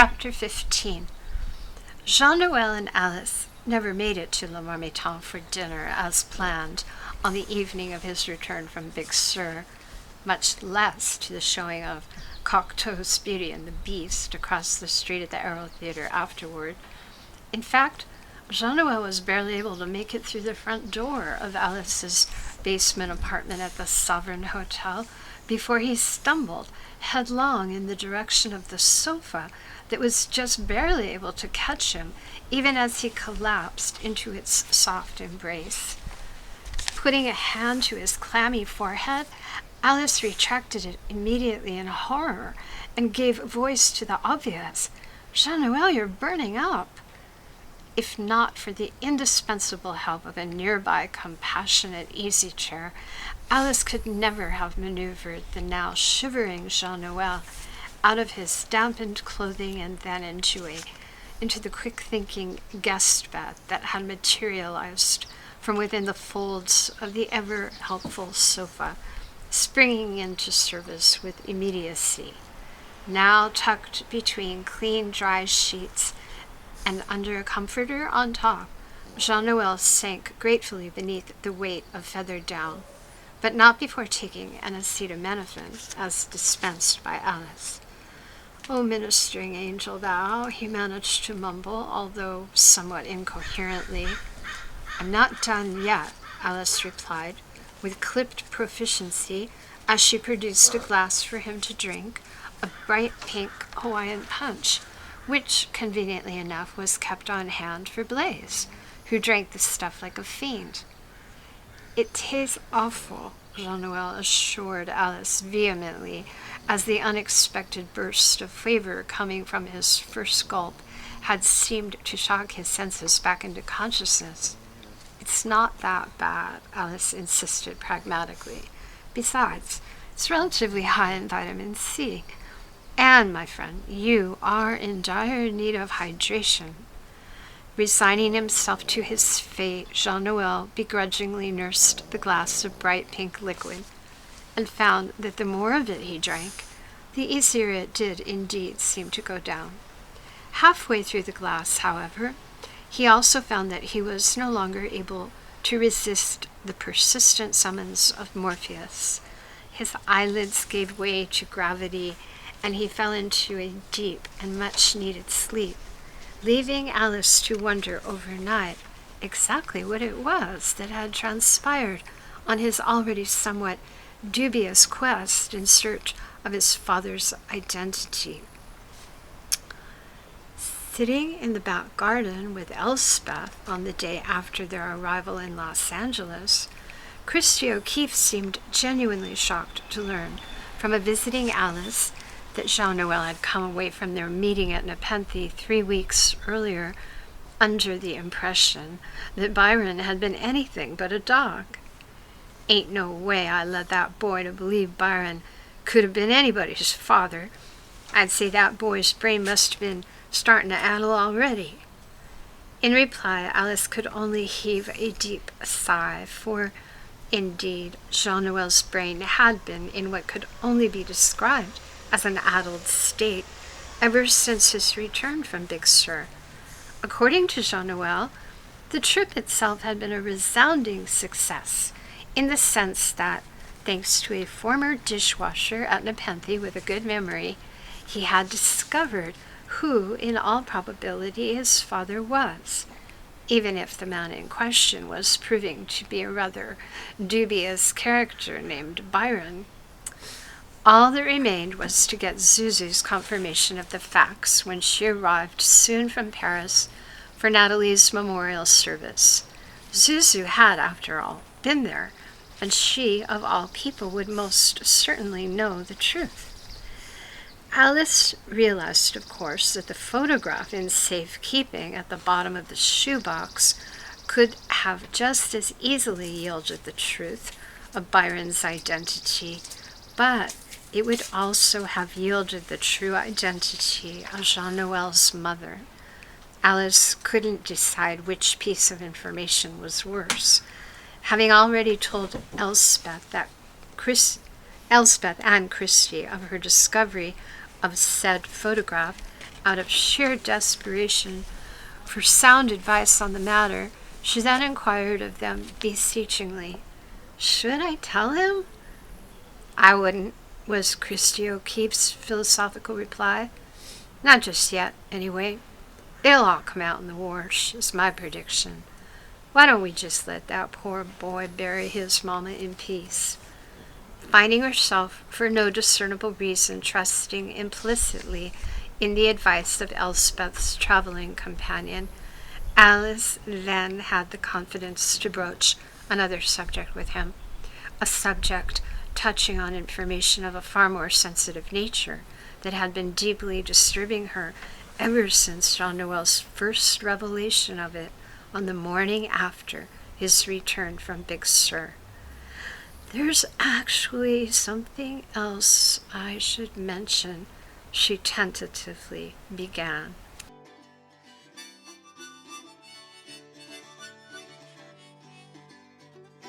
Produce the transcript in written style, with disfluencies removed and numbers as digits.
Chapter 15. Jean-Noel and Alice never made it to Le Marmiton for dinner as planned on the evening of his return from Big Sur, much less to the showing of Cocteau's Beauty and the Beast across the street at the Aero Theatre afterward. In fact, Jean-Noel was barely able to make it through the front door of Alice's basement apartment at the Sovereign Hotel before he stumbled headlong in the direction of the sofa that was just barely able to catch him, even as he collapsed into its soft embrace. Putting a hand to his clammy forehead, Alice retracted it immediately in horror and gave voice to the obvious. "Jean-Noel, you're burning up." If not for the indispensable help of a nearby compassionate easy chair, Alice could never have maneuvered the now shivering Jean-Noel out of his dampened clothing and then into the quick-thinking guest bed that had materialized from within the folds of the ever-helpful sofa, springing into service with immediacy. Now tucked between clean, dry sheets and under a comforter on top, Jean-Noel sank gratefully beneath the weight of feathered down, but not before taking an acetaminophen as dispensed by Alice. "Oh, ministering angel thou," he managed to mumble, although somewhat incoherently. "I'm not done yet," Alice replied, with clipped proficiency, as she produced a glass for him to drink, a bright pink Hawaiian punch, which, conveniently enough, was kept on hand for Blaise, who drank the stuff like a fiend. "It tastes awful," Jean-Noel assured Alice vehemently, as the unexpected burst of flavor coming from his first gulp had seemed to shock his senses back into consciousness. "It's not that bad," Alice insisted pragmatically. "Besides, it's relatively high in vitamin C. And, my friend, you are in dire need of hydration." Resigning himself to his fate, Jean-Noel begrudgingly nursed the glass of bright pink liquid, and found that the more of it he drank, the easier it did indeed seem to go down. Halfway through the glass, however, he also found that he was no longer able to resist the persistent summons of Morpheus. His eyelids gave way to gravity, and he fell into a deep and much-needed sleep, leaving Alice to wonder overnight exactly what it was that had transpired on his already somewhat dubious quest in search of his father's identity. Sitting in the back garden with Elspeth on the day after their arrival in Los Angeles, Christy O'Keefe seemed genuinely shocked to learn from a visiting Alice that Jean-Noel had come away from their meeting at Nepenthe 3 weeks earlier under the impression that Byron had been anything but a dog. "Ain't no way I led that boy to believe Byron could have been anybody's father. I'd say that boy's brain must have been starting to addle already." In reply, Alice could only heave a deep sigh, for, indeed, Jean-Noel's brain had been in what could only be described as an addled state ever since his return from Big Sur. According to Jean-Noel, the trip itself had been a resounding success, in the sense that, thanks to a former dishwasher at Nepenthe with a good memory, he had discovered who, in all probability, his father was, even if the man in question was proving to be a rather dubious character named Byron. All that remained was to get Zuzu's confirmation of the facts when she arrived soon from Paris for Natalie's memorial service. Zuzu had, after all, been there, and she, of all people, would most certainly know the truth. Alice realized, of course, that the photograph in safekeeping at the bottom of the shoebox could have just as easily yielded the truth of Byron's identity, but it would also have yielded the true identity of Jean-Noel's mother. Alice couldn't decide which piece of information was worse. Having already told Elspeth and Christy of her discovery of said photograph, Out of sheer desperation for sound advice on the matter, she then inquired of them beseechingly, "Should I tell him?" "I wouldn't," was Christy O'Keefe's philosophical reply. "Not just yet, anyway. It'll all come out in the wash, is my prediction. Why don't we just let that poor boy bury his mama in peace?" Finding herself, for no discernible reason, trusting implicitly in the advice of Elspeth's traveling companion, Alice then had the confidence to broach another subject with him, a subject touching on information of a far more sensitive nature that had been deeply disturbing her ever since Jean Noel's first revelation of it on the morning after his return from Big Sur. "There's actually something else I should mention," she tentatively began.